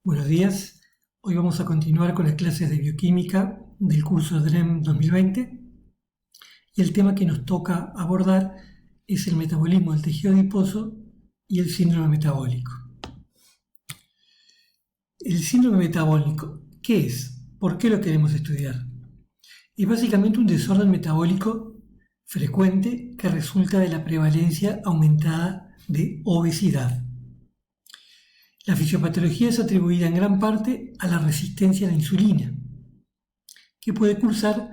Buenos días, hoy vamos a continuar con las clases de bioquímica del curso DREM 2020 y el tema que nos toca abordar es el metabolismo del tejido adiposo y el síndrome metabólico. El síndrome metabólico, ¿qué es? ¿Por qué lo queremos estudiar? Es básicamente un desorden metabólico frecuente que resulta de la prevalencia aumentada de obesidad. La fisiopatología es atribuida en gran parte a la resistencia a la insulina, que puede cursar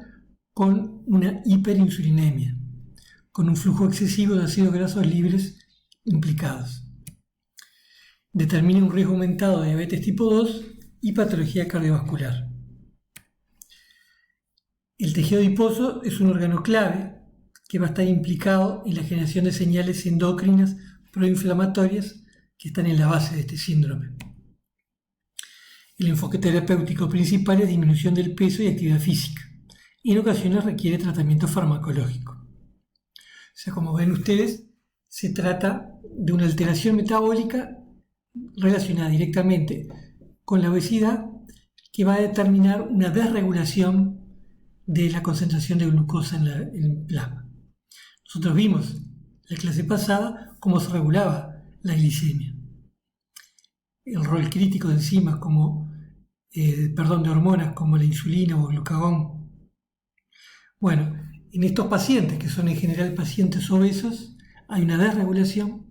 con una hiperinsulinemia, con un flujo excesivo de ácidos grasos libres implicados. Determina un riesgo aumentado de diabetes tipo 2 y patología cardiovascular. El tejido adiposo es un órgano clave que va a estar implicado en la generación de señales endocrinas proinflamatorias que están en la base de este síndrome. El enfoque terapéutico principal es disminución del peso y actividad física. Y en ocasiones requiere tratamiento farmacológico. O sea, como ven ustedes, se trata de una alteración metabólica relacionada directamente con la obesidad que va a determinar una desregulación de la concentración de glucosa en el plasma. Nosotros vimos en la clase pasada cómo se regulaba la glicemia. El rol crítico de enzimas de hormonas como la insulina o el glucagón. Bueno, en estos pacientes, que son en general pacientes obesos, hay una desregulación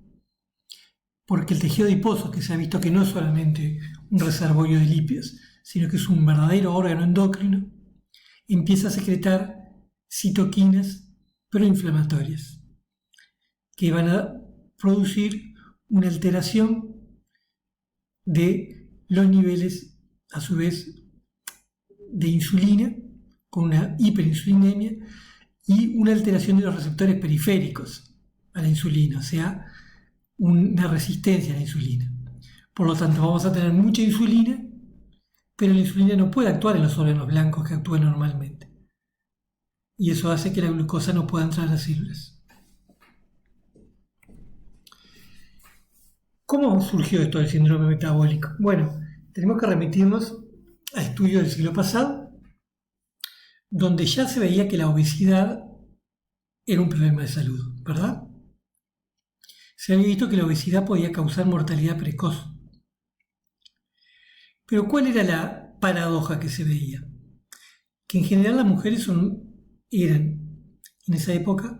porque el tejido adiposo, que se ha visto que no es solamente un reservorio de lípidos, sino que es un verdadero órgano endocrino, empieza a secretar citoquinas proinflamatorias que van a producir una alteración de los niveles, a su vez, de insulina, con una hiperinsulinemia, y una alteración de los receptores periféricos a la insulina, o sea, una resistencia a la insulina. Por lo tanto, vamos a tener mucha insulina, pero la insulina no puede actuar en los órganos blancos que actúa normalmente. Y eso hace que la glucosa no pueda entrar a las células. ¿Cómo surgió esto del síndrome metabólico? Bueno, tenemos que remitirnos a estudios del siglo pasado, donde ya se veía que la obesidad era un problema de salud, ¿verdad? Se había visto que la obesidad podía causar mortalidad precoz. Pero ¿cuál era la paradoja que se veía? Que en general las mujeres eran, en esa época,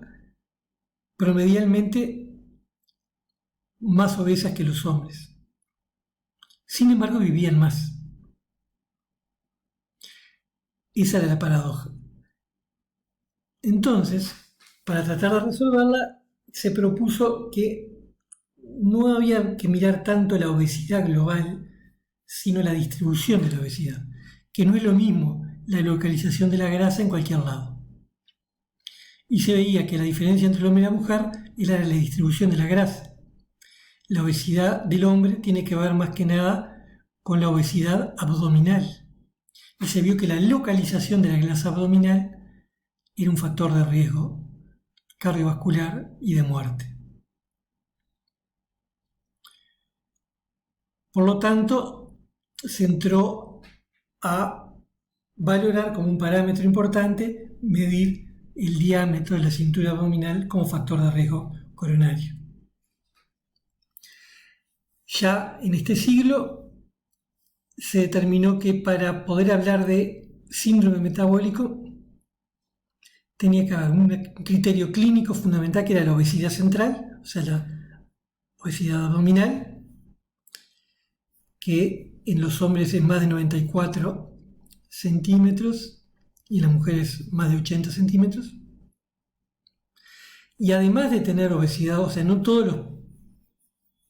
promedialmente más obesas que los hombres. Sin embargo, vivían más. Esa era la paradoja. Entonces, para tratar de resolverla, se propuso que no había que mirar tanto la obesidad global, sino la distribución de la obesidad, que no es lo mismo la localización de la grasa en cualquier lado. Y se veía que la diferencia entre el hombre y la mujer era la distribución de la grasa. La obesidad del hombre tiene que ver más que nada con la obesidad abdominal. Y se vio que la localización de la grasa abdominal era un factor de riesgo cardiovascular y de muerte. Por lo tanto, se entró a valorar como un parámetro importante medir el diámetro de la cintura abdominal como factor de riesgo coronario. Ya en este siglo se determinó que para poder hablar de síndrome metabólico tenía que haber un criterio clínico fundamental que era la obesidad central, o sea, la obesidad abdominal, que en los hombres es más de 94 centímetros y en las mujeres más de 80 centímetros. Y además de tener obesidad, o sea, no todas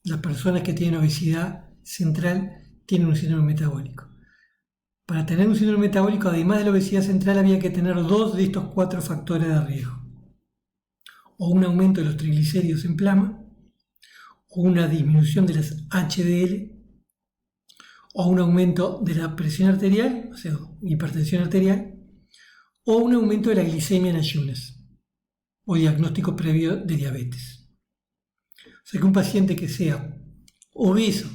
las personas que tienen obesidad central tienen un síndrome metabólico. Para tener un síndrome metabólico, además de la obesidad central, había que tener 2 de estos 4 factores de riesgo. O un aumento de los triglicéridos en plasma, o una disminución de las HDL, o un aumento de la presión arterial, o sea, hipertensión arterial, o un aumento de la glicemia en ayunas, o diagnóstico previo de diabetes. O sea que un paciente que sea obeso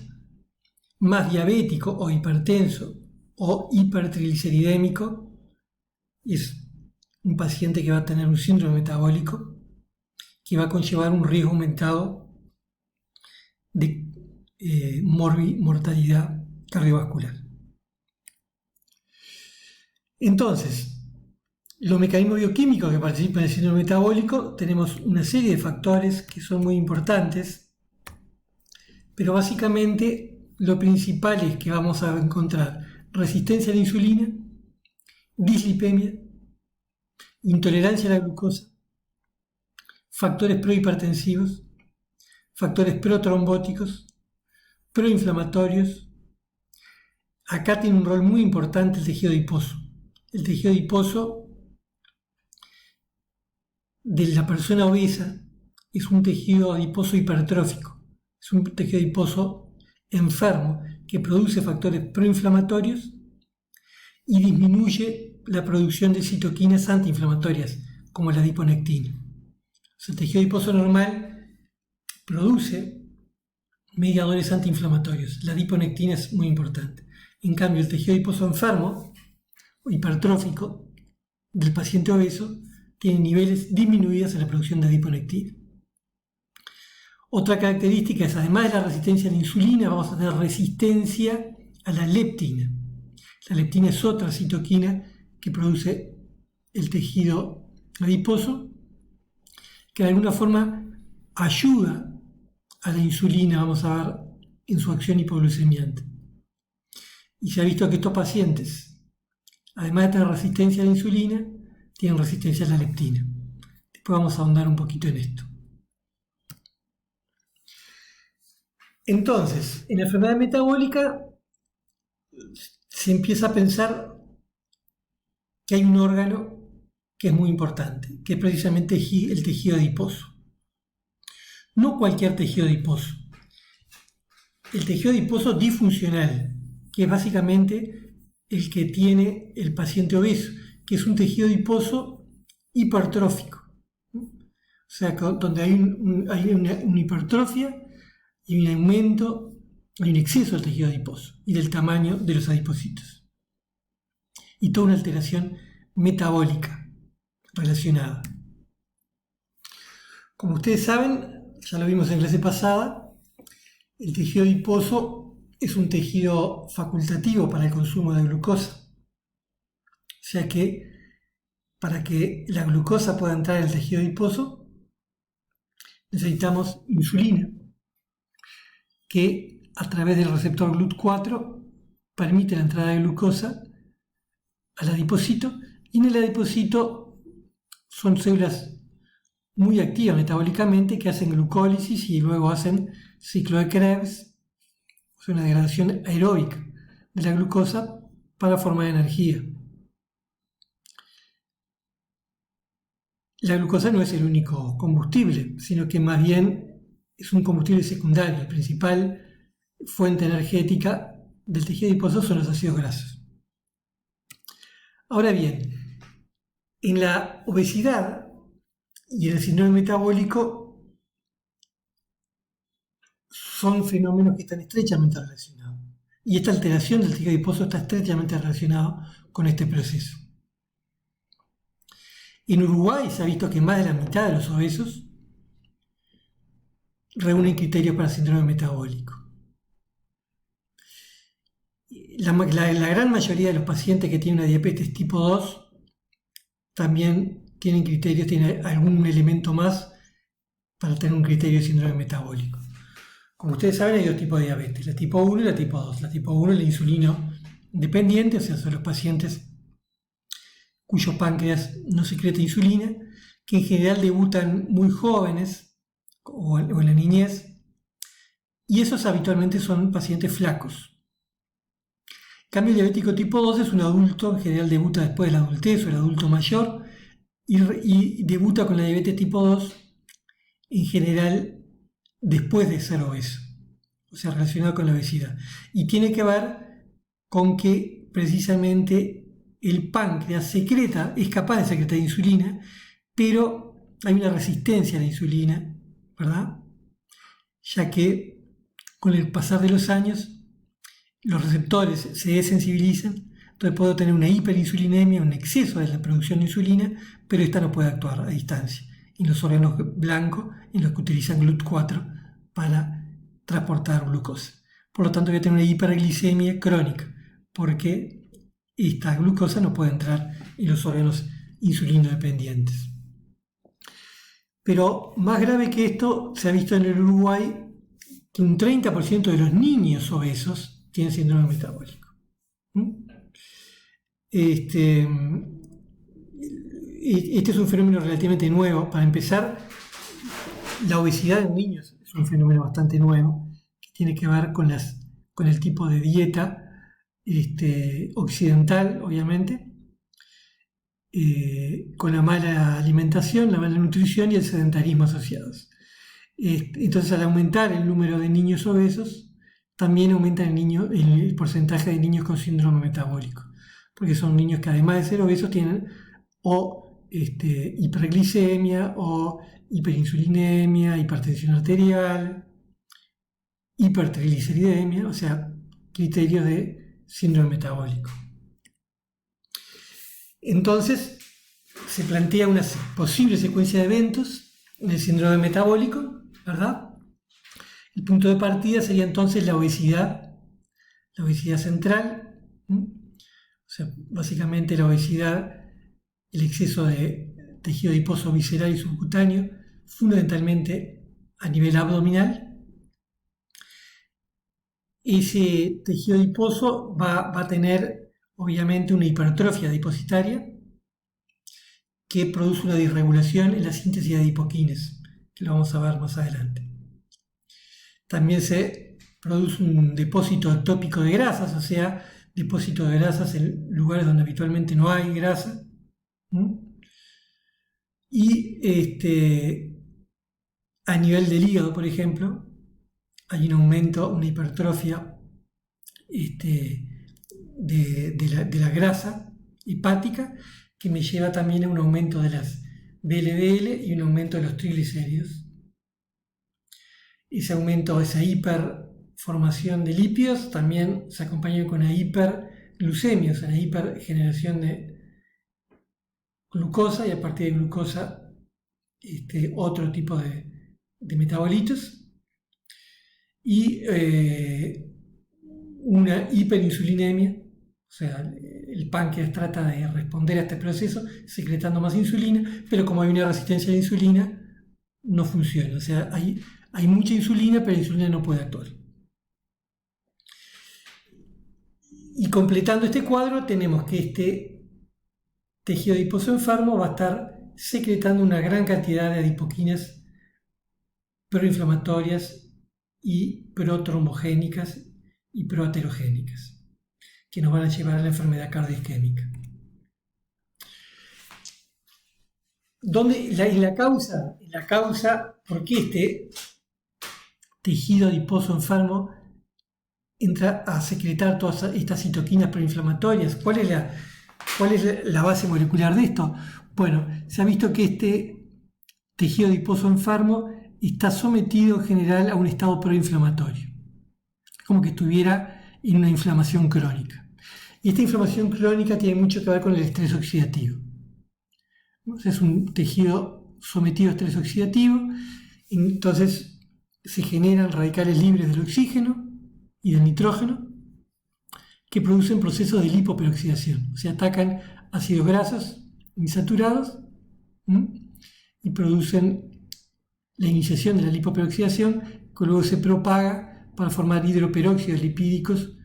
más diabético o hipertenso o hipertrigliceridémico, es un paciente que va a tener un síndrome metabólico que va a conllevar un riesgo aumentado de mortalidad cardiovascular. Entonces, los mecanismos bioquímicos que participan en el síndrome metabólico, tenemos una serie de factores que son muy importantes, pero básicamente lo principal es que vamos a encontrar resistencia a la insulina, dislipemia, intolerancia a la glucosa, factores prohipertensivos, factores protrombóticos, proinflamatorios. Acá tiene un rol muy importante el tejido adiposo. El tejido adiposo de la persona obesa es un tejido adiposo hipertrófico, es un tejido adiposo enfermo que produce factores proinflamatorios y disminuye la producción de citoquinas antiinflamatorias, como la adiponectina. O sea, el tejido adiposo normal produce mediadores antiinflamatorios. La adiponectina es muy importante. En cambio, el tejido adiposo enfermo o hipertrófico del paciente obeso tiene niveles disminuidos en la producción de adiponectina. Otra característica es, además de la resistencia a la insulina, vamos a tener resistencia a la leptina. La leptina es otra citoquina que produce el tejido adiposo, que de alguna forma ayuda a la insulina, vamos a ver, en su acción hipoglucemiante. Y se ha visto que estos pacientes, además de tener resistencia a la insulina, tienen resistencia a la leptina. Después vamos a ahondar un poquito en esto. Entonces, en la enfermedad metabólica se empieza a pensar que hay un órgano que es muy importante, que es precisamente el tejido adiposo. No cualquier tejido adiposo. El tejido adiposo disfuncional, que es básicamente el que tiene el paciente obeso, que es un tejido adiposo hipertrófico. O sea, donde hay una hipertrofia y un aumento, hay un exceso del tejido adiposo y del tamaño de los adipocitos. Y toda una alteración metabólica relacionada. Como ustedes saben, ya lo vimos en clase pasada, el tejido adiposo es un tejido facultativo para el consumo de glucosa. O sea que para que la glucosa pueda entrar en el tejido adiposo, necesitamos insulina, que a través del receptor GLUT4 permite la entrada de glucosa al adipocito, y en el adipocito son células muy activas metabólicamente que hacen glucólisis y luego hacen ciclo de Krebs, o sea, una degradación aeróbica de la glucosa para formar energía. La glucosa no es el único combustible, sino que más bien es un combustible secundario. La principal fuente energética del tejido adiposo son los ácidos grasos. Ahora bien, en la obesidad y en el síndrome metabólico son fenómenos que están estrechamente relacionados. Y esta alteración del tejido adiposo está estrechamente relacionada con este proceso. En Uruguay se ha visto que más de la mitad de los obesos reúnen criterios para síndrome metabólico. La gran mayoría de los pacientes que tienen una diabetes tipo 2 también tienen criterios, tienen algún elemento más para tener un criterio de síndrome metabólico. Como ustedes saben, hay dos tipos de diabetes, la tipo 1 y la tipo 2. La tipo 1 es la insulino dependiente, o sea, son los pacientes cuyo páncreas no secreta insulina, que en general debutan muy jóvenes o en la niñez, y esos habitualmente son pacientes flacos. En cambio, el diabético tipo 2 es un adulto, en general debuta después de la adultez o el adulto mayor, y debuta con la diabetes tipo 2 en general después de ser obeso, o sea, relacionado con la obesidad. Y tiene que ver con que precisamente el páncreas es capaz de secretar insulina, pero hay una resistencia a la insulina, ¿verdad? Ya que con el pasar de los años los receptores se desensibilizan, entonces puedo tener una hiperinsulinemia, un exceso de la producción de insulina, pero esta no puede actuar a distancia. En los órganos blancos, en los que utilizan GLUT4 para transportar glucosa. Por lo tanto, voy a tener una hiperglicemia crónica, porque esta glucosa no puede entrar en los órganos insulinodependientes. Pero más grave que esto, se ha visto en el Uruguay que un 30% de los niños obesos tienen síndrome metabólico. Este es un fenómeno relativamente nuevo. Para empezar, la obesidad en niños es un fenómeno bastante nuevo, que tiene que ver con el tipo de dieta occidental, obviamente, con la mala alimentación, la mala nutrición y el sedentarismo asociados. Entonces, al aumentar el número de niños obesos, también aumenta el porcentaje de niños con síndrome metabólico, porque son niños que, además de ser obesos, tienen hiperglicemia o hiperinsulinemia, hipertensión arterial, hipertrigliceridemia, o sea, criterios de síndrome metabólico. Entonces, se plantea una posible secuencia de eventos en el síndrome metabólico, ¿verdad? El punto de partida sería entonces la obesidad central, o sea, básicamente la obesidad, el exceso de tejido adiposo visceral y subcutáneo, fundamentalmente a nivel abdominal. Ese tejido adiposo va a tener obviamente una hipertrofia adipositaria que produce una disregulación en la síntesis de adipokines, que lo vamos a ver más adelante. También se produce un depósito ectópico de grasas, o sea, depósito de grasas en lugares donde habitualmente no hay grasa. Y a nivel del hígado, por ejemplo, hay un aumento, una hipertrofia de la grasa hepática, que me lleva también a un aumento de las VLDL y un aumento de los triglicéridos. Ese aumento, esa hiperformación de lípidos, también se acompaña con una hiperglucemia, o sea, una hipergeneración de glucosa, y a partir de glucosa otro tipo de metabolitos, y una hiperinsulinemia, o sea, el páncreas trata de responder a este proceso secretando más insulina, pero como hay una resistencia a la insulina, no funciona. O sea, hay mucha insulina, pero la insulina no puede actuar. Y completando este cuadro, tenemos que este tejido adiposo enfermo va a estar secretando una gran cantidad de adipoquinas proinflamatorias y protrombogénicas y proaterogénicas, que nos van a llevar a la enfermedad cardioisquémica. La causa, ¿por qué este tejido adiposo enfermo entra a secretar todas estas citoquinas proinflamatorias? ¿Cuál es la base molecular de esto? Bueno, se ha visto que este tejido adiposo enfermo está sometido en general a un estado proinflamatorio, como que estuviera en una inflamación crónica. Y esta inflamación crónica tiene mucho que ver con el estrés oxidativo. Es un tejido sometido a estrés oxidativo, entonces se generan radicales libres del oxígeno y del nitrógeno que producen procesos de lipoperoxidación, o sea, atacan ácidos grasos insaturados y producen la iniciación de la lipoperoxidación, que luego se propaga para formar hidroperóxidos lipídicos,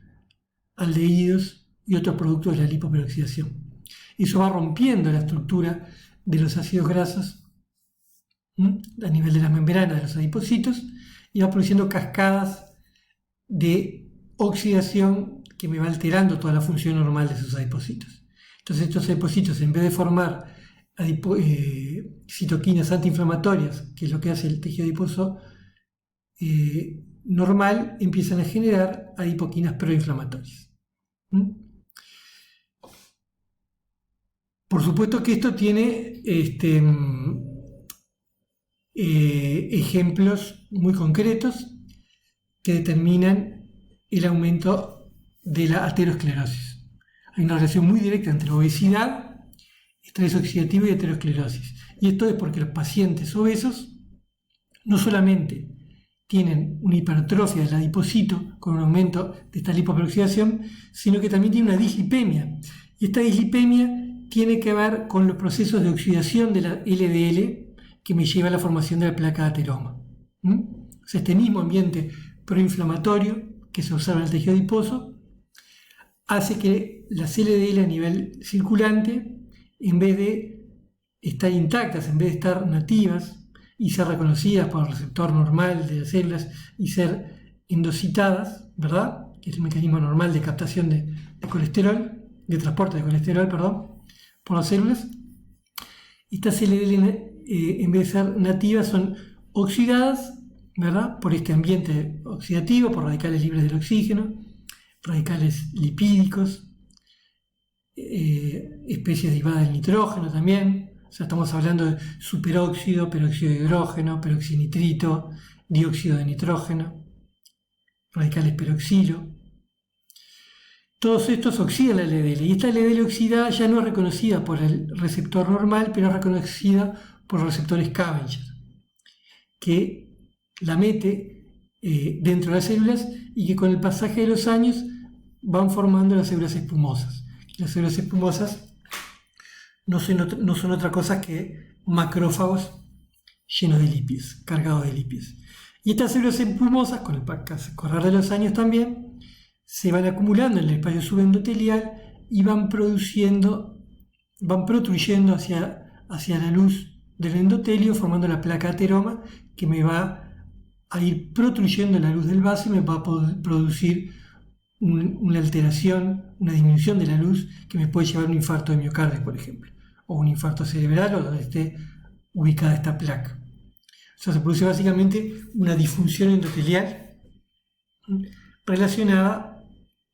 aldehídos y otros productos de la lipoperoxidación. Eso va rompiendo la estructura de los ácidos grasos a nivel de las membranas de los adipocitos y va produciendo cascadas de oxidación que me va alterando toda la función normal de esos adipocitos. Entonces estos adipocitos, en vez de formar citoquinas antiinflamatorias, que es lo que hace el tejido adiposo normal, empiezan a generar adipoquinas proinflamatorias. Por supuesto que esto tiene ejemplos muy concretos que determinan el aumento de la aterosclerosis. Hay una relación muy directa entre obesidad, estrés oxidativo y aterosclerosis. Y esto es porque los pacientes obesos no solamente tienen una hipertrofia del adipocito con un aumento de esta lipoperoxidación, sino que también tienen una dislipemia. Y esta dislipemia tiene que ver con los procesos de oxidación de la LDL que me lleva a la formación de la placa de ateroma. O sea, este mismo ambiente proinflamatorio que se observa en el tejido adiposo hace que las LDL a nivel circulante, en vez de estar intactas, en vez de estar nativas y ser reconocidas por el receptor normal de las células y ser endocitadas, ¿verdad? Que es el mecanismo normal de captación de colesterol, de transporte de colesterol, por las células. Estas LDL, en vez de ser nativas, son oxidadas, ¿verdad? Por este ambiente oxidativo, por radicales libres del oxígeno, radicales lipídicos, especies derivadas del nitrógeno también. O sea, estamos hablando de superóxido, peróxido de hidrógeno, peroxinitrito, dióxido de nitrógeno, radicales peroxilo. Todos estos oxidan la LDL y esta LDL oxidada ya no es reconocida por el receptor normal, pero es reconocida por el receptor Scavenger, que la mete dentro de las células y que con el pasaje de los años van formando las células espumosas. Las células espumosas no son otra cosa que macrófagos llenos de lípidos, cargados de lípidos. Y estas células espumosas, con el correr de los años también, se van acumulando en el espacio subendotelial y van protruyendo hacia la luz del endotelio, formando la placa ateroma, que me va a ir protruyendo la luz del vaso y me va a producir una alteración, una disminución de la luz que me puede llevar a un infarto de miocardio, por ejemplo, o un infarto cerebral, o donde esté ubicada esta placa. O sea, se produce básicamente una disfunción endotelial relacionada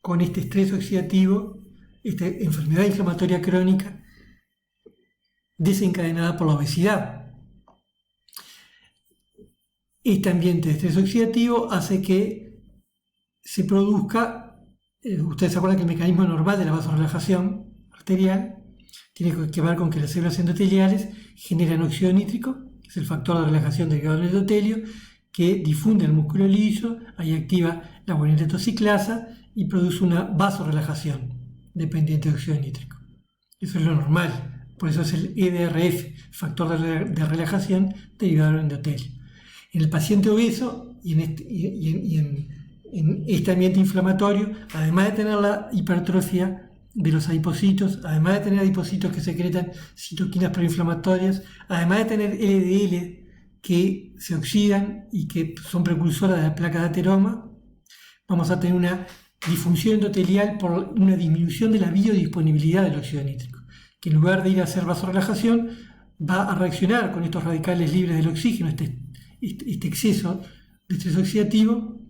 con este estrés oxidativo, esta enfermedad inflamatoria crónica desencadenada por la obesidad. Este ambiente de estrés oxidativo hace que se produzca, ustedes se acuerdan que el mecanismo normal de la vasorelajación arterial tiene que ver con que las células endoteliales generan óxido nítrico, que es el factor de relajación derivado del endotelio, que difunde el músculo liso, ahí activa la guanidinotoxiclasa y produce una vasorelajación dependiente de óxido nítrico. Eso es lo normal, por eso es el EDRF, factor de relajación derivado del endotelio. En el paciente obeso y en este ambiente inflamatorio, además de tener la hipertrofia de los adipocitos, además de tener adipocitos que secretan citoquinas proinflamatorias, además de tener LDL que se oxidan y que son precursoras de la placa de ateroma, vamos a tener una disfunción endotelial por una disminución de la biodisponibilidad del óxido nítrico, que en lugar de ir a hacer vasorelajación, va a reaccionar con estos radicales libres del oxígeno, este exceso de estrés oxidativo,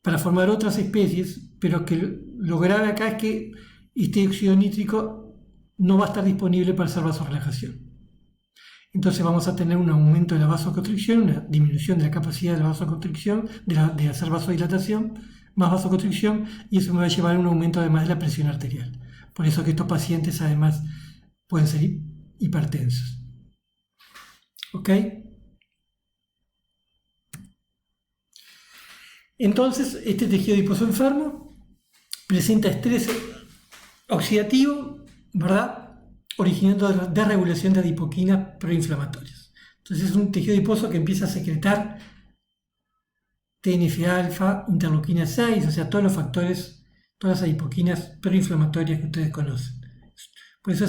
para formar otras especies, pero que lo grave acá es que este óxido nítrico no va a estar disponible para hacer vasorelajación. Entonces vamos a tener un aumento de la vasoconstricción, una disminución de la capacidad de la vasoconstricción, de hacer vasodilatación, más vasoconstricción, y eso me va a llevar a un aumento además de la presión arterial. Por eso que estos pacientes además pueden ser hipertensos. ¿Ok? Entonces, este tejido adiposo enfermo presenta estrés oxidativo, ¿verdad?, originando desregulación de adipoquinas proinflamatorias. Entonces es un tejido adiposo que empieza a secretar TNF-alfa, interleuquina 6, o sea, todos los factores, todas las adipoquinas proinflamatorias que ustedes conocen. Por eso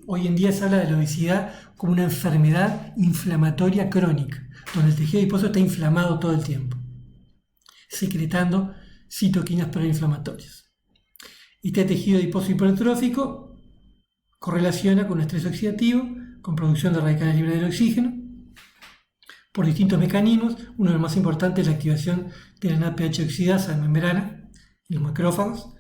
hoy en día se habla de la obesidad como una enfermedad inflamatoria crónica, donde el tejido adiposo está inflamado todo el tiempo, secretando citoquinas proinflamatorias. Este tejido adiposo hipertrófico correlaciona con un estrés oxidativo, con producción de radicales libres del oxígeno, por distintos mecanismos. Uno de los más importantes es la activación de la NADPH oxidasa en membrana, en los macrófagos,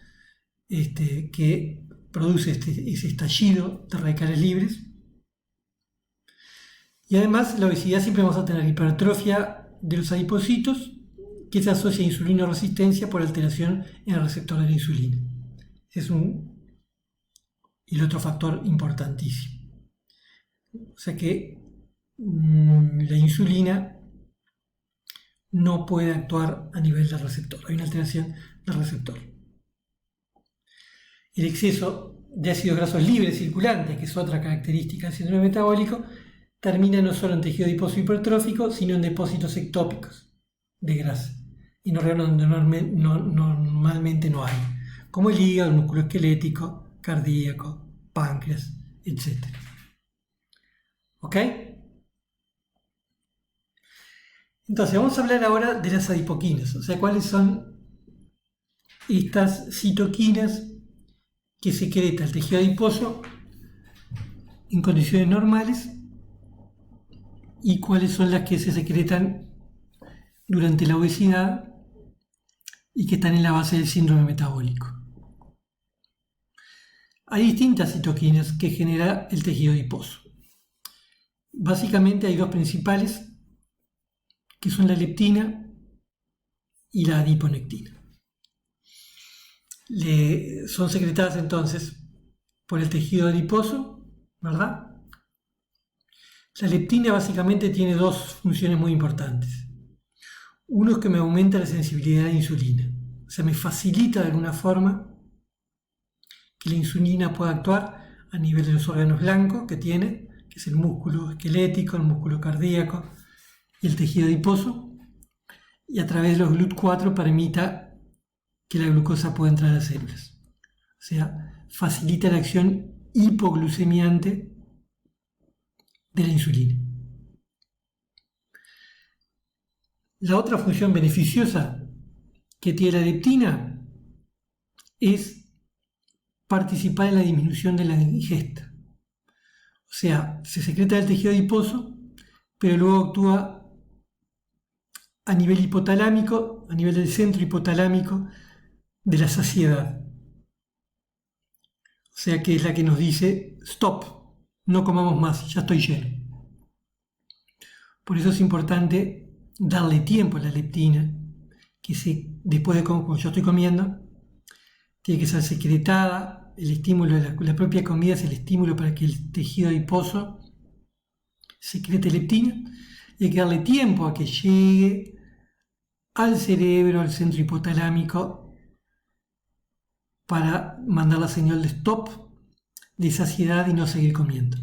que produce ese estallido de radicales libres. Y además, la obesidad siempre vamos a tener hipertrofia de los adipocitos, que se asocia a insulinoresistencia por alteración en el receptor de la insulina. Es el otro factor importantísimo. O sea que la insulina no puede actuar a nivel del receptor. Hay una alteración del receptor. El exceso de ácidos grasos libres circulantes, que es otra característica del síndrome metabólico, termina no solo en tejido adiposo hipertrófico, sino en depósitos ectópicos de grasa, en órganos donde normalmente no hay, como el hígado, el músculo esquelético, cardíaco, páncreas, etc. ¿Ok? Entonces vamos a hablar ahora de las adipoquinas, o sea, cuáles son estas citoquinas que secreta el tejido adiposo en condiciones normales y cuáles son las que se secretan durante la obesidad y que están en la base del síndrome metabólico. Hay distintas citoquinas que genera el tejido adiposo. Básicamente hay dos principales, que son la leptina y la adiponectina. Son secretadas entonces por el tejido adiposo, ¿verdad? La leptina básicamente tiene dos funciones muy importantes. Uno es que me aumenta la sensibilidad a la insulina, o sea, me facilita de alguna forma que la insulina pueda actuar a nivel de los órganos blancos que tiene, que es el músculo esquelético, el músculo cardíaco y el tejido adiposo, y a través de los GLUT4 permita que la glucosa pueda entrar a las células. O sea, facilita la acción hipoglucemiante de la insulina. La otra función beneficiosa que tiene la leptina es participar en la disminución de la ingesta. O sea, se secreta del tejido adiposo, pero luego actúa a nivel hipotalámico, a nivel del centro hipotalámico de la saciedad. O sea que es la que nos dice, stop, no comamos más, ya estoy lleno. Por eso es importante darle tiempo a la leptina, que después de como yo estoy comiendo, tiene que ser secretada. El estímulo de la propia comida es el estímulo para que el tejido adiposo secrete leptina, y hay que darle tiempo a que llegue al cerebro, al centro hipotalámico, para mandar la señal de stop, de saciedad y no seguir comiendo.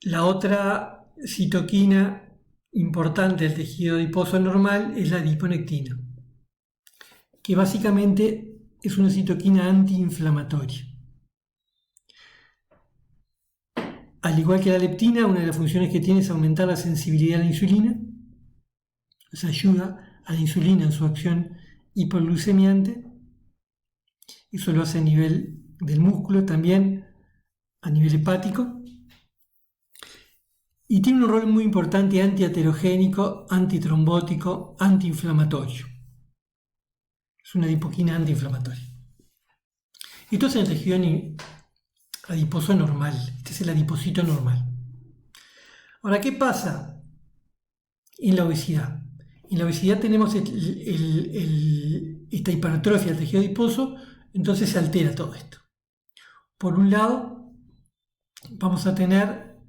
La otra citoquina importante del tejido adiposo normal es la adiponectina, que básicamente es una citoquina antiinflamatoria. Al igual que la leptina, una de las funciones que tiene es aumentar la sensibilidad a la insulina, o sea, ayuda a la insulina en su acción hipoglucemiante. Eso lo hace a nivel del músculo, también a nivel hepático. Y tiene un rol muy importante antiaterogénico, antitrombótico, antiinflamatorio. Es una adipoquina antiinflamatoria. Esto es el tejido adiposo normal. Este es el adipocito normal. Ahora, ¿qué pasa en la obesidad? En la obesidad tenemos esta hipertrofia del tejido adiposo, entonces se altera todo esto. Por un lado, vamos a tener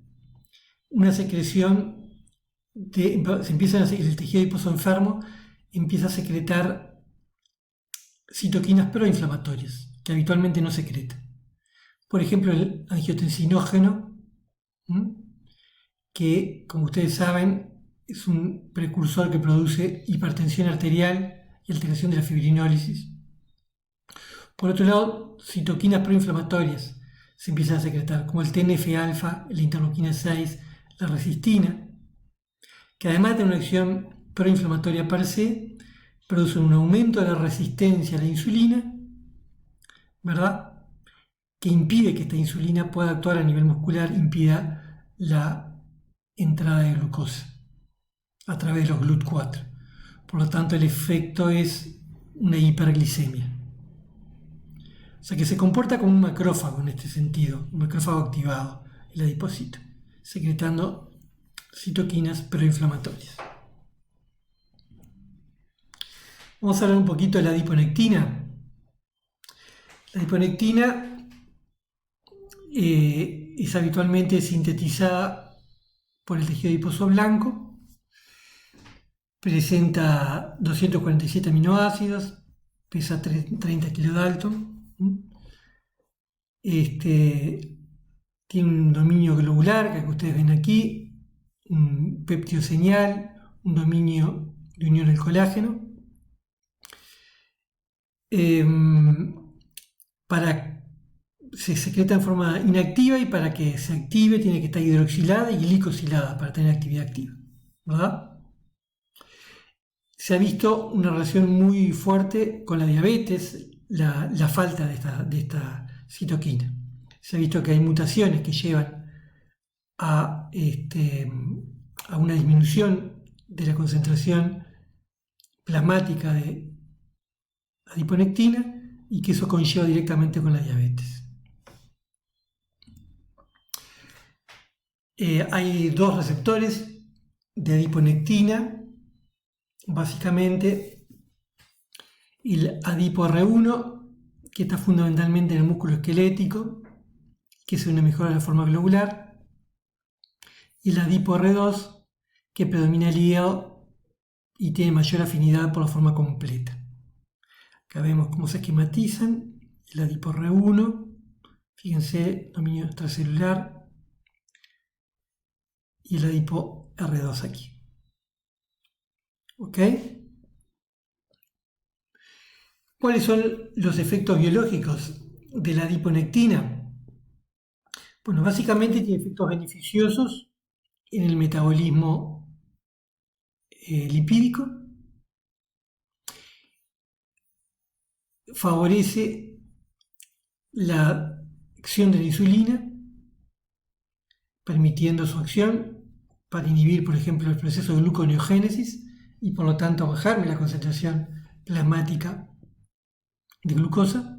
una secreción, el tejido adiposo enfermo empieza a secretar citoquinas proinflamatorias, que habitualmente no secreta. Por ejemplo, el angiotensinógeno, que, como ustedes saben, es un precursor que produce hipertensión arterial y alteración de la fibrinólisis. Por otro lado, citoquinas proinflamatorias se empiezan a secretar, como el TNF-alfa, la interleuquina 6, la resistina, que además de una acción proinflamatoria per se, producen un aumento de la resistencia a la insulina, ¿verdad?, que impide que esta insulina pueda actuar a nivel muscular, impida la entrada de glucosa a través de los GLUT4. Por lo tanto, el efecto es una hiperglicemia. O sea que se comporta como un macrófago en este sentido, un macrófago activado, el adipocito, secretando citoquinas proinflamatorias. Vamos a hablar un poquito de la adiponectina. La adiponectina es habitualmente sintetizada por el tejido adiposo blanco, presenta 247 aminoácidos, pesa 30 kilodalton, tiene un dominio globular, que ustedes ven aquí, un péptido señal, un dominio de unión al colágeno. Se secreta en forma inactiva, y para que se active tiene que estar hidroxilada y glicosilada para tener actividad activa, ¿verdad? Se ha visto una relación muy fuerte con la diabetes, la falta de esta citoquina. Se ha visto que hay mutaciones que llevan a una disminución de la concentración plasmática de adiponectina, y que eso conlleva directamente con la diabetes. Hay dos receptores de adiponectina, básicamente el AdipoR1, que está fundamentalmente en el músculo esquelético, que es una mejora de la forma globular, y el AdipoR2, que predomina el hígado y tiene mayor afinidad por la forma completa. Acá vemos cómo se esquematizan el AdipoR1, fíjense, dominio extracelular, y el AdipoR2 aquí. ¿Ok? ¿Cuáles son los efectos biológicos de la adiponectina? Bueno, básicamente tiene efectos beneficiosos en el metabolismo lipídico, favorece la acción de la insulina, permitiendo su acción para inhibir, por ejemplo, el proceso de gluconeogénesis y por lo tanto bajar la concentración plasmática de glucosa,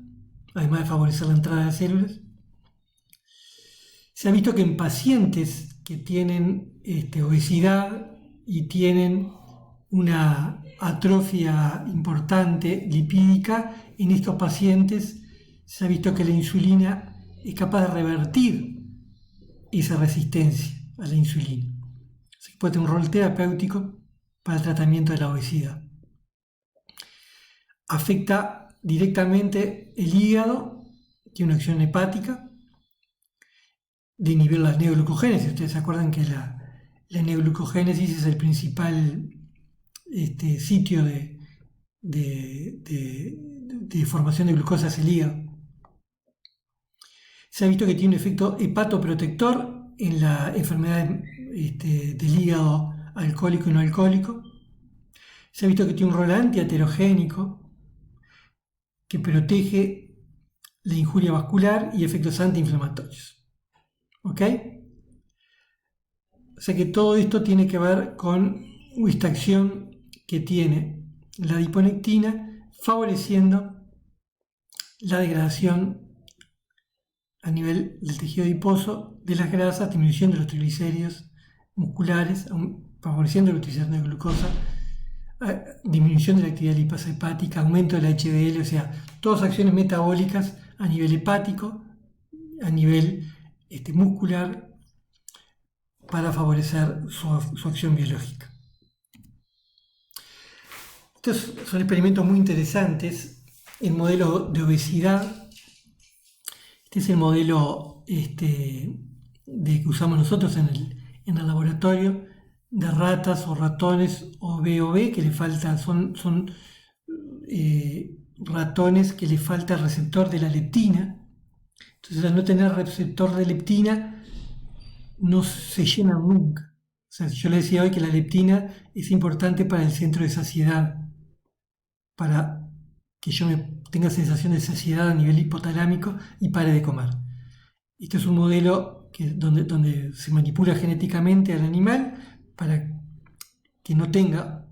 además de favorecer la entrada de las células. Se ha visto que en pacientes que tienen obesidad y tienen una atrofia importante lipídica, en estos pacientes se ha visto que la insulina es capaz de revertir esa resistencia a la insulina. Así que puede tener un rol terapéutico para el tratamiento de la obesidad. Afecta directamente el hígado, tiene una acción hepática de inhibir la neoglucogénesis. Ustedes se acuerdan que la neoglucogénesis es el principal sitio de formación de glucosa hacia el hígado. Se ha visto que tiene un efecto hepatoprotector en la enfermedad del hígado alcohólico y no alcohólico. Se ha visto que tiene un rol antiaterogénico que protege la injuria vascular y efectos antiinflamatorios. ¿Ok? O sea que todo esto tiene que ver con esta acción que tiene la adiponectina, favoreciendo la degradación a nivel del tejido adiposo de las grasas, disminución de los triglicéridos musculares, favoreciendo la utilización de glucosa, disminución de la actividad lipasa hepática, aumento de la HDL, o sea, todas acciones metabólicas a nivel hepático, a nivel muscular, para favorecer su acción biológica. Estos son experimentos muy interesantes. El modelo de obesidad, este es el modelo que usamos nosotros en el laboratorio, de ratas o ratones OB, que le falta, son ratones que le falta el receptor de la leptina. Entonces, al no tener receptor de leptina, no se llenan nunca. O sea, yo les decía hoy que la leptina es importante para el centro de saciedad, para que yo tenga sensación de saciedad a nivel hipotalámico y pare de comer. Este es un modelo donde se manipula genéticamente al animal para que no tenga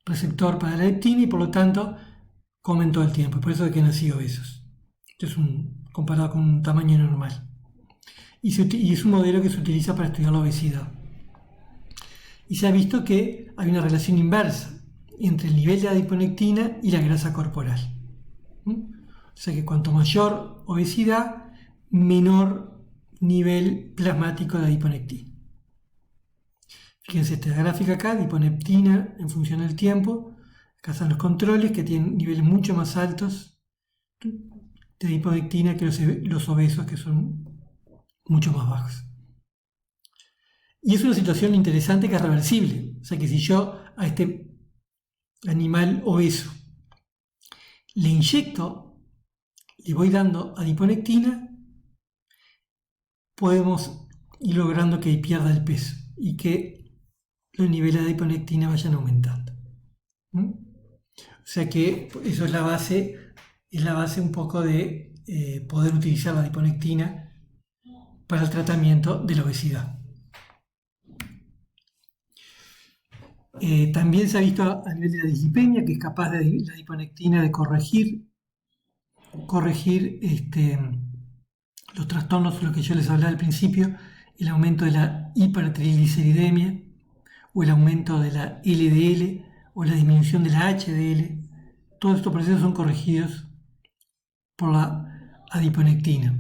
receptor para la leptina y por lo tanto comen todo el tiempo. Por eso es que han nacido obesos. Esto es comparado con un tamaño normal. Y es un modelo que se utiliza para estudiar la obesidad. y se ha visto que hay una relación inversa entre el nivel de adiponectina y la grasa corporal. O sea que cuanto mayor obesidad, menor nivel plasmático de adiponectina. Fíjense esta gráfica acá, adiponectina en función del tiempo. Acá están los controles que tienen niveles mucho más altos de adiponectina que los obesos, que son mucho más bajos. Y es una situación interesante que es reversible. O sea que si yo a este animal obeso le inyecto, le voy dando adiponectina, podemos ir logrando que pierda el peso y que los niveles de adiponectina vayan aumentando. O sea que eso es la base un poco de poder utilizar la adiponectina para el tratamiento de la obesidad. También se ha visto a nivel de la dislipemia que es capaz de la adiponectina de corregir los trastornos de los que yo les hablaba al principio, el aumento de la hipertrigliceridemia o el aumento de la LDL o la disminución de la HDL. Todos estos procesos son corregidos por la adiponectina.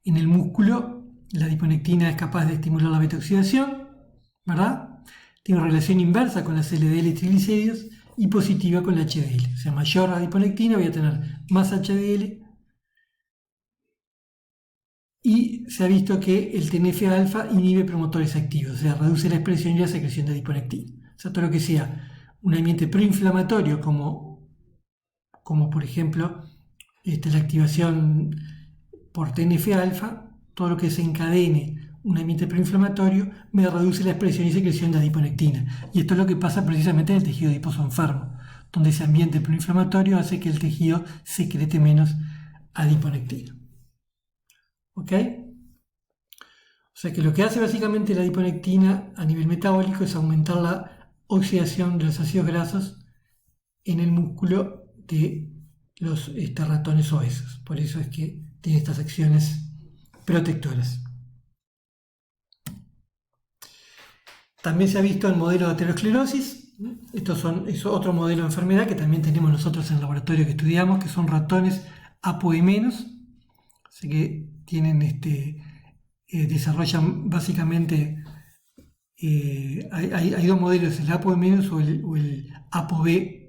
En el músculo, la adiponectina es capaz de estimular la beta-oxidación, ¿verdad? Tiene una relación inversa con las LDL y triglicéridos y positiva con la HDL. O sea, mayor adiponectina voy a tener más HDL. Y se ha visto que el TNF-alfa inhibe promotores activos, o sea, reduce la expresión y la secreción de adiponectina. O sea, todo lo que sea un ambiente proinflamatorio, como por ejemplo la activación por TNF-alfa, todo lo que desencadene un ambiente proinflamatorio me reduce la expresión y secreción de adiponectina. Y esto es lo que pasa precisamente en el tejido adiposo enfermo, donde ese ambiente proinflamatorio hace que el tejido secrete menos adiponectina. ¿Ok? O sea que lo que hace básicamente la adiponectina a nivel metabólico es aumentar la oxidación de los ácidos grasos en el músculo de los ratones obesos. Por eso es que tiene estas acciones protectoras. También se ha visto el modelo de aterosclerosis. Es otro modelo de enfermedad que también tenemos nosotros en el laboratorio que estudiamos, que son ratones ApoE-. Así que tienen desarrollan básicamente, hay dos modelos, el ApoE- o el ApoB-,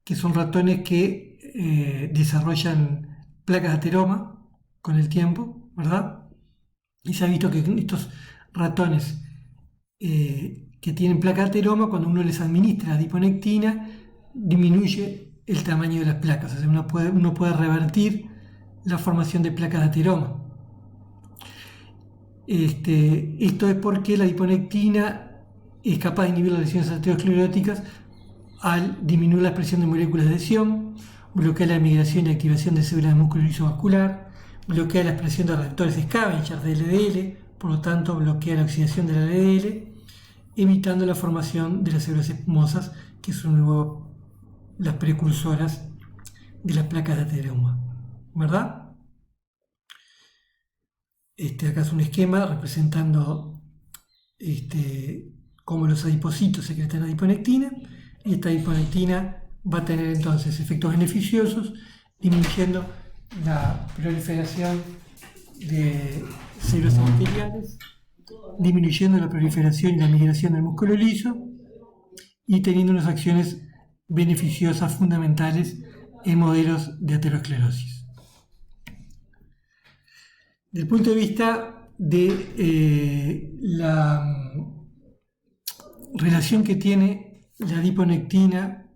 que son ratones que desarrollan placas de ateroma con el tiempo, ¿verdad? Y se ha visto que estos ratones que tienen placa de ateroma, cuando uno les administra adiponectina, disminuye el tamaño de las placas, o sea, uno puede revertir la formación de placas de ateroma. Esto es porque la adiponectina es capaz de inhibir las lesiones ateroscleróticas al disminuir la expresión de moléculas de adhesión, bloquea la migración y activación de células de músculo liso vascular, bloquea la expresión de receptores scavenger de LDL, por lo tanto bloquea la oxidación de la LDL, evitando la formación de las células espumosas, que son luego las precursoras de las placas de ateroma, ¿verdad? Acá es un esquema representando cómo los adipocitos secretan adiponectina, y esta adiponectina va a tener entonces efectos beneficiosos, disminuyendo la proliferación de células epiteliales, disminuyendo la proliferación y la migración del músculo liso y teniendo unas acciones beneficiosas fundamentales en modelos de aterosclerosis. Desde el punto de vista de la relación que tiene la adiponectina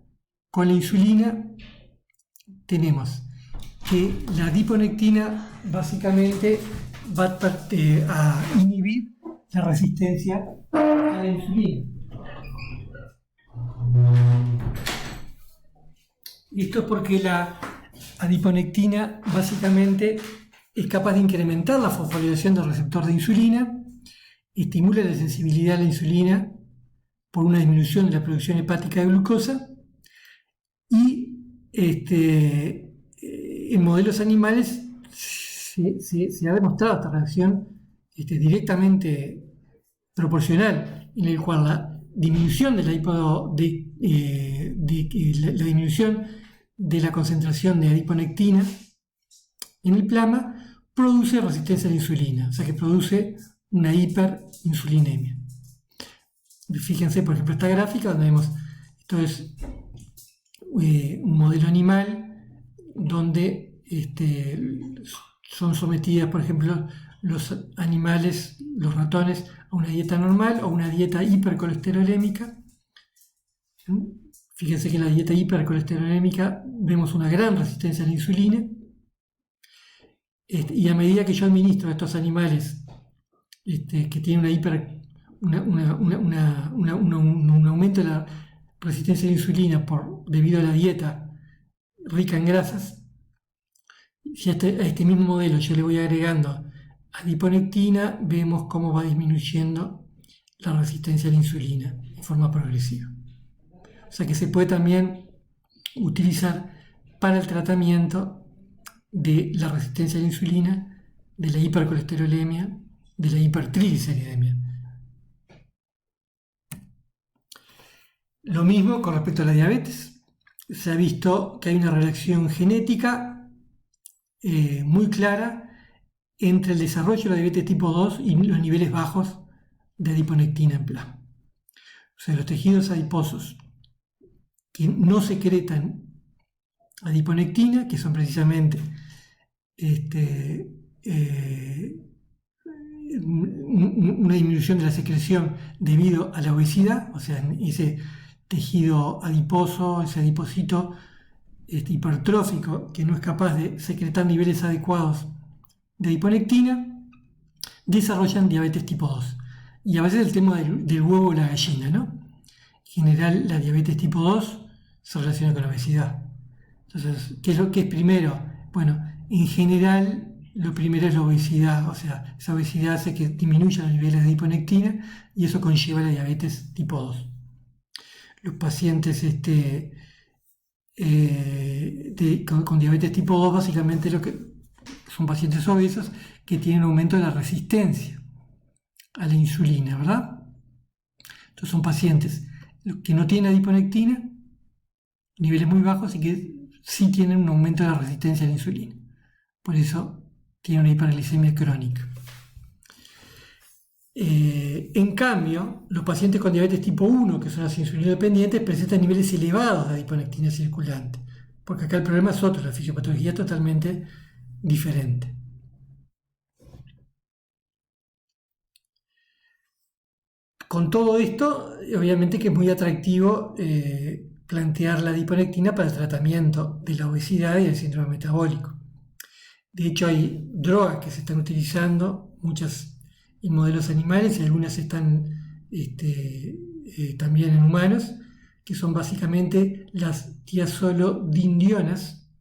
con la insulina, tenemos que la adiponectina básicamente va a inhibir la resistencia a la insulina. Y esto es porque la adiponectina básicamente es capaz de incrementar la fosforilación del receptor de insulina, estimula la sensibilidad a la insulina por una disminución de la producción hepática de glucosa y en modelos animales se ha demostrado esta reacción directamente proporcional, en el cual la disminución de la disminución de la concentración de adiponectina en el plasma produce resistencia a la insulina, o sea que produce una hiperinsulinemia. Fíjense, por ejemplo, esta gráfica donde vemos, esto es un modelo animal donde son sometidas, por ejemplo, los animales, los ratones, a una dieta normal o una dieta hipercolesterolémica. Fíjense que en la dieta hipercolesterolémica vemos una gran resistencia a la insulina. Y a medida que yo administro a estos animales que tienen un aumento de la resistencia a la insulina debido a la dieta rica en grasas, si a este mismo modelo yo le voy agregando adiponectina, vemos cómo va disminuyendo la resistencia a la insulina en forma progresiva. O sea que se puede también utilizar para el tratamiento de la resistencia a la insulina, de la hipercolesterolemia, de la hipertrigliceridemia. Lo mismo con respecto a la diabetes. Se ha visto que hay una relación genética muy clara entre el desarrollo de la diabetes tipo 2 y los niveles bajos de adiponectina en plasma. O sea, los tejidos adiposos que no secretan adiponectina, que son precisamente una disminución de la secreción debido a la obesidad, o sea, ese tejido adiposo, ese adipocito hipertrófico que no es capaz de secretar niveles adecuados de adiponectina, desarrollan diabetes tipo 2. Y a veces el tema del huevo o la gallina, ¿no? En general, la diabetes tipo 2 se relaciona con la obesidad. Entonces, ¿qué es lo que es primero? Bueno, en general, lo primero es la obesidad, o sea, esa obesidad hace que disminuyan los niveles de adiponectina y eso conlleva la diabetes tipo 2. Los pacientes con diabetes tipo 2 básicamente son pacientes obesos que tienen aumento de la resistencia a la insulina, ¿verdad? Entonces son pacientes que no tienen adiponectina, niveles muy bajos, y que sí tienen un aumento de la resistencia a la insulina. Por eso tienen una hiperglicemia crónica. En cambio, los pacientes con diabetes tipo 1, que son las insulinodependientes, presentan niveles elevados de adiponectina circulante, porque acá el problema es otro, la fisiopatología es totalmente diferente. Con todo esto, obviamente que es muy atractivo plantear la adiponectina para el tratamiento de la obesidad y del síndrome metabólico. De hecho, hay drogas que se están utilizando, muchas en modelos animales y algunas están también en humanos, que son básicamente las tiazolodindionas,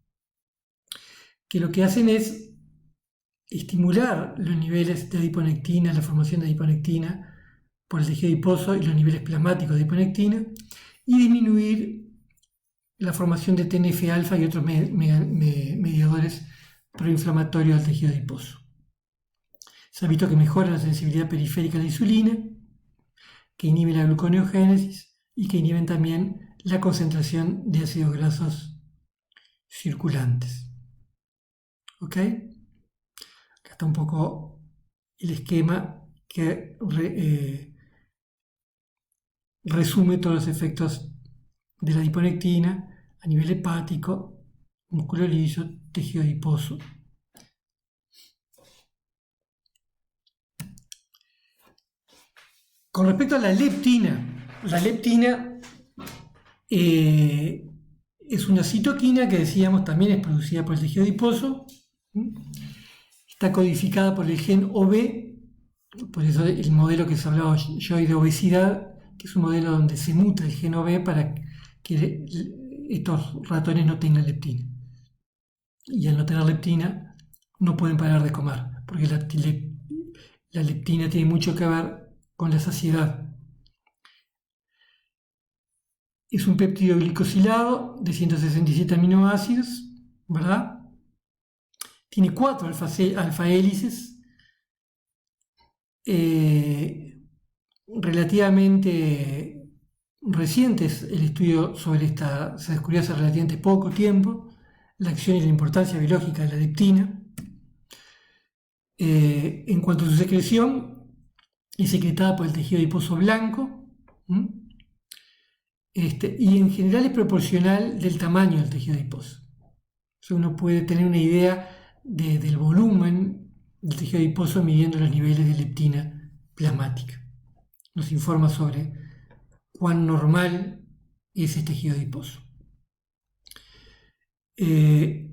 que lo que hacen es estimular los niveles de adiponectina, la formación de adiponectina por el tejido adiposo y los niveles plasmáticos de adiponectina, y disminuir la formación de TNF-alfa y otros mediadores proinflamatorios del tejido adiposo. Se ha visto que mejora la sensibilidad periférica a la insulina, que inhibe la gluconeogénesis y que inhiben también la concentración de ácidos grasos circulantes. ¿Ok? Acá está un poco el esquema que resume todos los efectos de la adiponectina a nivel hepático, músculo liso, tejido adiposo. Con respecto a la leptina es una citoquina que decíamos también es producida por el tejido adiposo. Está codificada por el gen OB, por eso el modelo que se hablaba yo hoy de obesidad, que es un modelo donde se muta el gen OB para que estos ratones no tengan leptina. Y al no tener leptina no pueden parar de comer, porque la leptina tiene mucho que ver con la saciedad. Es un péptido glicosilado de 167 aminoácidos, ¿verdad? Tiene 4 alfa hélices relativamente recientes, el estudio sobre esta se descubrió hace relativamente poco tiempo, la acción y la importancia biológica de la leptina. En cuanto a su secreción, es secretada por el tejido adiposo blanco, y en general es proporcional del tamaño del tejido adiposo. O sea, uno puede tener una idea del volumen del tejido adiposo midiendo los niveles de leptina plasmática. Nos informa sobre cuán normal es el tejido adiposo.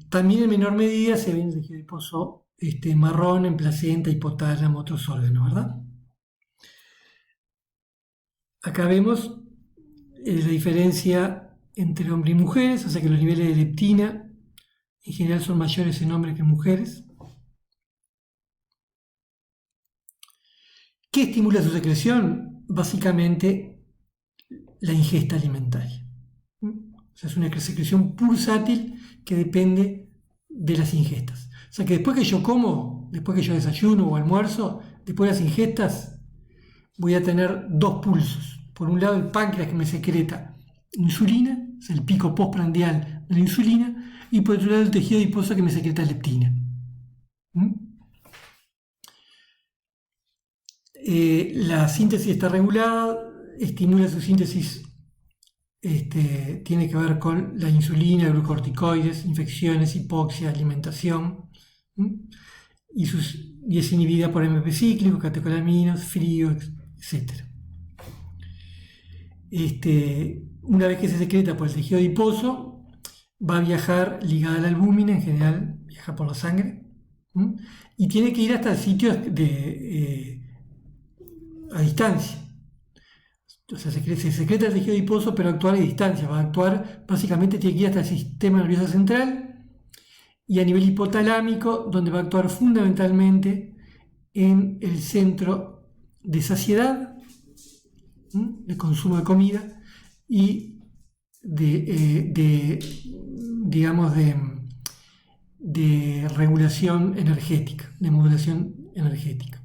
También en menor medida se ve en el tejido adiposo marrón, en placenta, hipotálamo, otros órganos, ¿verdad? Acá vemos la diferencia entre hombres y mujeres, o sea que los niveles de leptina en general son mayores en hombres que en mujeres. ¿Qué estimula su secreción? Básicamente la ingesta alimentaria. O sea, es una secreción pulsátil que depende de las ingestas. O sea que después que yo como, después que yo desayuno o almuerzo, después de las ingestas, voy a tener dos pulsos. Por un lado el páncreas que me secreta insulina, es el pico postprandial de la insulina, y por otro lado el tejido adiposo que me secreta leptina. La síntesis está regulada, estimula su síntesis, tiene que ver con la insulina, glucocorticoides, infecciones, hipoxia, alimentación, y es inhibida por MP cíclicos, catecolaminos, frío, etc. Una vez que se secreta por el tejido adiposo, va a viajar ligada a la albúmina, en general viaja por la sangre, y tiene que ir hasta sitios a distancia. O sea, se secreta el tejido adiposo, pero actuar a distancia. Va a actuar, básicamente tiene que ir hasta el sistema nervioso central y a nivel hipotalámico, donde va a actuar fundamentalmente en el centro de saciedad, de consumo de comida y de regulación energética, de modulación energética.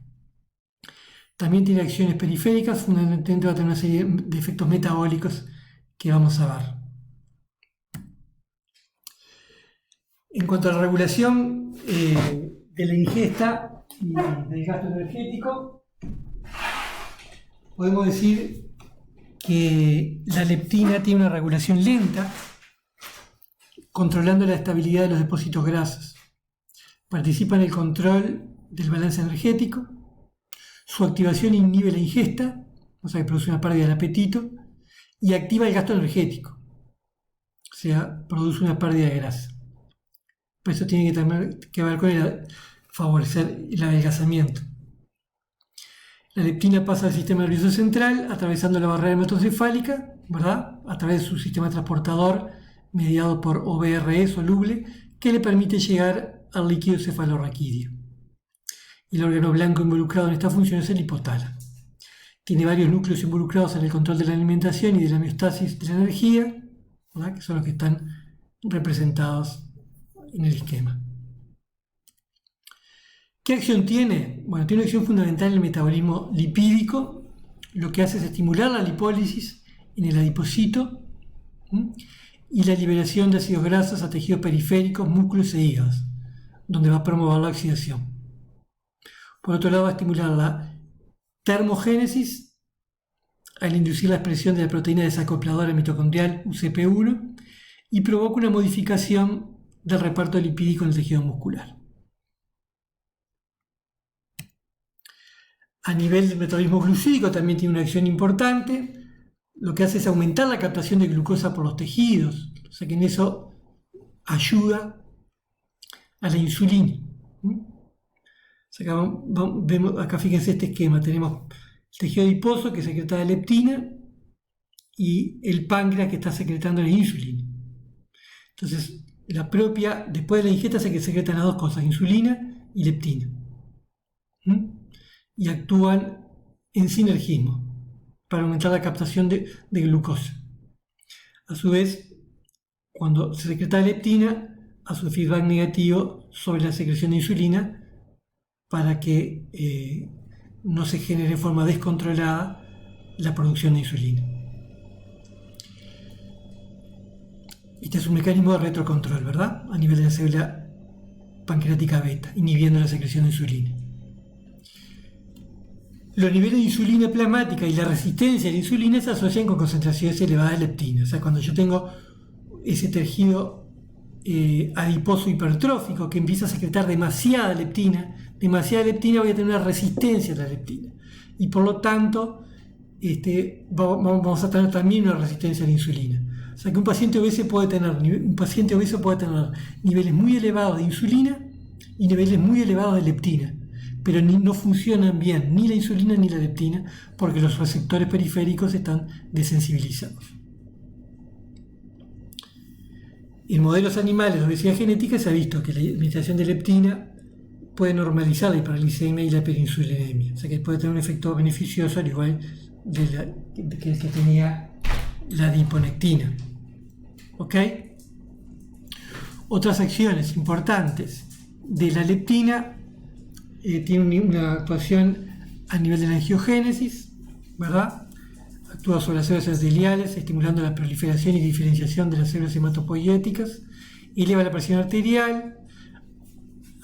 También tiene acciones periféricas, fundamentalmente va a tener una serie de efectos metabólicos que vamos a ver. En cuanto a la regulación de la ingesta y del gasto energético, podemos decir que la leptina tiene una regulación lenta, controlando la estabilidad de los depósitos grasos. Participa en el control del balance energético. Su activación inhibe la ingesta, o sea que produce una pérdida del apetito, y activa el gasto energético, o sea, produce una pérdida de grasa. Por eso tiene que tener que ver con favorecer el adelgazamiento. La leptina pasa al sistema nervioso central, atravesando la barrera hematocefálica, ¿verdad? A través de su sistema transportador mediado por OBRE soluble, que le permite llegar al líquido cefalorraquídeo. Y el órgano blanco involucrado en esta función es el hipotálamo. Tiene varios núcleos involucrados en el control de la alimentación y de la homeostasis de la energía, ¿verdad? Que son los que están representados en el esquema. ¿Qué acción tiene? Bueno, tiene una acción fundamental en el metabolismo lipídico. Lo que hace es estimular la lipólisis en el adipocito y la liberación de ácidos grasos a tejidos periféricos, músculos e hígados, donde va a promover la oxidación. Por otro lado, va a estimular la termogénesis al inducir la expresión de la proteína desacopladora mitocondrial UCP1 y provoca una modificación del reparto lipídico en el tejido muscular. A nivel del metabolismo glucídico también tiene una acción importante. Lo que hace es aumentar la captación de glucosa por los tejidos, o sea que en eso ayuda a la insulina. Acá fíjense este esquema, tenemos el tejido adiposo que secreta la leptina y el páncreas que está secretando la insulina. Entonces, después de la ingesta se secretan las dos cosas, insulina y leptina. Y actúan en sinergismo para aumentar la captación de glucosa. A su vez, cuando se secreta la leptina, hace un feedback negativo sobre la secreción de insulina para que no se genere de forma descontrolada la producción de insulina. Este es un mecanismo de retrocontrol, ¿verdad? A nivel de la célula pancreática beta, inhibiendo la secreción de insulina. Los niveles de insulina plasmática y la resistencia a la insulina se asocian con concentraciones elevadas de leptina. O sea, cuando yo tengo ese tejido adiposo hipertrófico que empieza a secretar demasiada leptina voy a tener una resistencia a la leptina. Y por lo tanto, vamos a tener también una resistencia a la insulina. O sea que un paciente obeso puede tener niveles muy elevados de insulina y niveles muy elevados de leptina, pero no funcionan bien ni la insulina ni la leptina porque los receptores periféricos están desensibilizados. En modelos animales de obesidad genética se ha visto que la administración de leptina puede normalizar la hiperglicemia y la hiperinsulinemia, o sea que puede tener un efecto beneficioso al igual que el que tenía la adiponectina. ¿Ok? Otras acciones importantes de la leptina tiene una actuación a nivel de la angiogénesis, ¿verdad? Actúa sobre las células endoteliales, estimulando la proliferación y diferenciación de las células hematopoietéticas, eleva la presión arterial,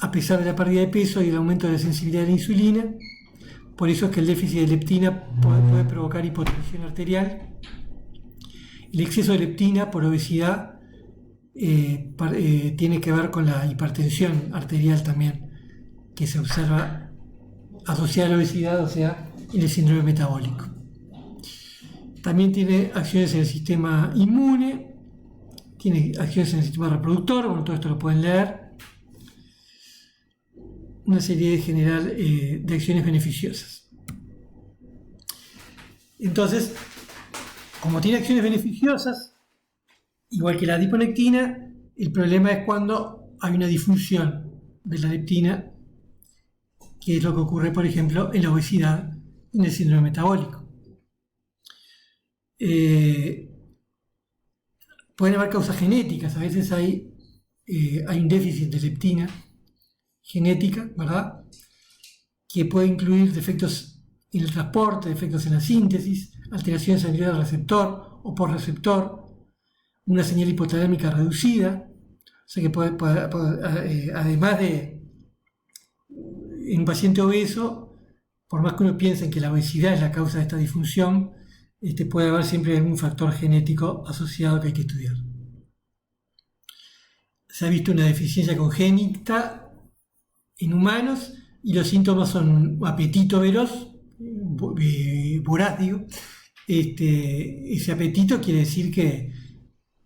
a pesar de la pérdida de peso y el aumento de la sensibilidad a la insulina. Por eso es que el déficit de leptina puede provocar hipotensión arterial. El exceso de leptina por obesidad tiene que ver con la hipertensión arterial también, que se observa asociada a la obesidad, o sea, en el síndrome metabólico. También tiene acciones en el sistema inmune, tiene acciones en el sistema reproductor, bueno, todo esto lo pueden leer. Una serie de acciones beneficiosas. Entonces, como tiene acciones beneficiosas, igual que la adiponectina, el problema es cuando hay una disfunción de la leptina, que es lo que ocurre, por ejemplo, en la obesidad y en el síndrome metabólico. Pueden haber causas genéticas, a veces hay un déficit de leptina genética, ¿verdad? Que puede incluir defectos en el transporte, defectos en la síntesis, alteraciones a nivel del receptor o por receptor, una señal hipotalámica reducida, o sea que además de en un paciente obeso, por más que uno piense en que la obesidad es la causa de esta disfunción, puede haber siempre algún factor genético asociado que hay que estudiar. Se ha visto una deficiencia congénita en humanos y los síntomas son apetito veloz, voraz, digo. Ese apetito quiere decir que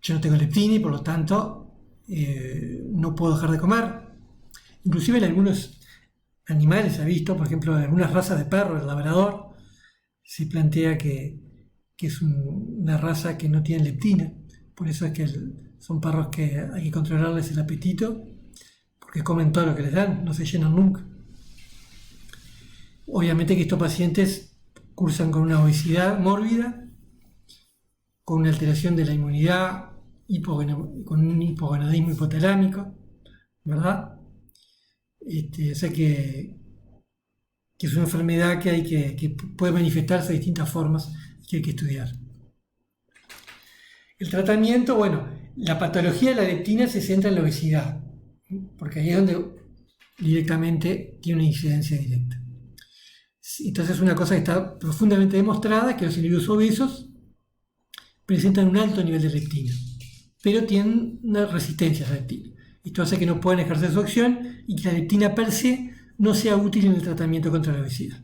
yo no tengo leptina y por lo tanto no puedo dejar de comer. Inclusive en algunos animales se ha visto, por ejemplo, en algunas razas de perros, el labrador, se plantea que es una raza que no tiene leptina. Por eso es que son perros que hay que controlarles el apetito, porque comen todo lo que les dan, no se llenan nunca. Obviamente que estos pacientes cursan con una obesidad mórbida, con una alteración de la inmunidad, con un hipogonadismo hipotalámico, ¿verdad? O sea que es una enfermedad que puede manifestarse de distintas formas y que hay que estudiar. El tratamiento, bueno, la patología de la leptina se centra en la obesidad, porque ahí es donde directamente tiene una incidencia directa. Entonces, una cosa que está profundamente demostrada es que los individuos obesos presentan un alto nivel de leptina, pero tienen una resistencia a la leptina. Esto hace que no puedan ejercer su acción y que la leptina per se no sea útil en el tratamiento contra la obesidad.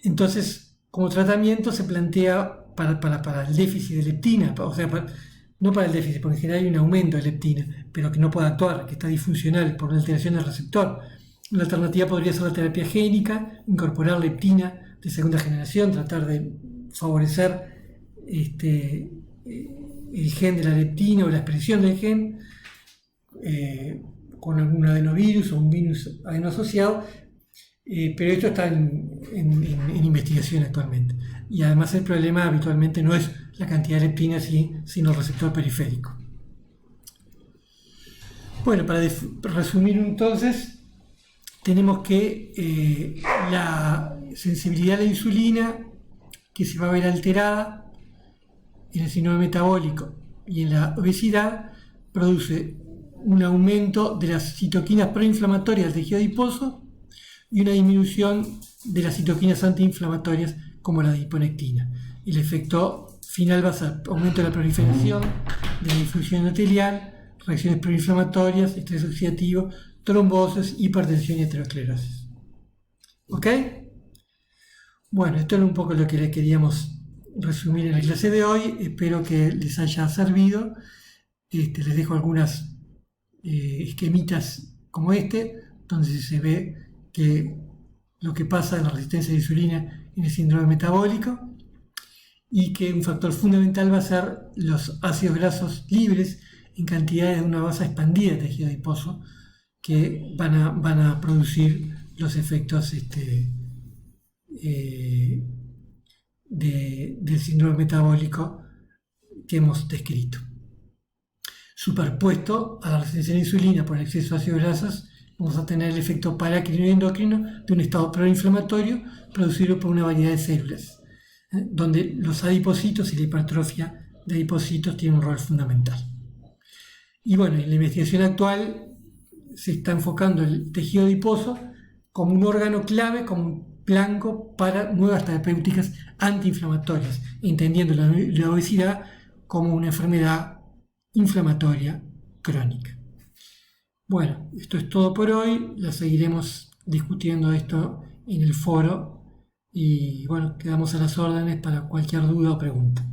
Entonces, como tratamiento se plantea para el déficit de leptina, o sea, no para el déficit, porque en general hay un aumento de leptina, pero que no puede actuar, que está disfuncional por una alteración del receptor. Una alternativa podría ser la terapia génica, incorporar leptina de segunda generación, tratar de favorecer el gen de la leptina o la expresión del gen con algún adenovirus o un virus adeno asociado, pero esto está en investigación actualmente. Y además el problema habitualmente no es la cantidad de leptina, sino el receptor periférico. Bueno, para resumir entonces, tenemos que la sensibilidad a la insulina, que se va a ver alterada en el síndrome metabólico y en la obesidad, produce un aumento de las citoquinas proinflamatorias del tejido adiposo y una disminución de las citoquinas antiinflamatorias como la adiponectina. El efecto final va a ser aumento de la proliferación, de la difusión endotelial, reacciones proinflamatorias, estrés oxidativo, trombosis, hipertensión y aterosclerosis. ¿Ok? Bueno, esto era un poco lo que les queríamos resumir en la clase de hoy. Espero que les haya servido. Les dejo algunas esquemitas como donde se ve que lo que pasa en la resistencia de insulina en el síndrome metabólico, y que un factor fundamental va a ser los ácidos grasos libres en cantidades de una base expandida de tejido adiposo, que van a producir los efectos del síndrome metabólico que hemos descrito. Superpuesto a la resistencia a la insulina por el exceso de ácidos grasos, vamos a tener el efecto paracrino y endocrino de un estado proinflamatorio producido por una variedad de células, donde los adipocitos y la hipertrofia de adipocitos tienen un rol fundamental. Y bueno, en la investigación actual se está enfocando el tejido adiposo como un órgano clave, como un blanco para nuevas terapéuticas antiinflamatorias, entendiendo la obesidad como una enfermedad inflamatoria crónica. Bueno, esto es todo por hoy. La seguiremos discutiendo esto en el foro y bueno, quedamos a las órdenes para cualquier duda o pregunta.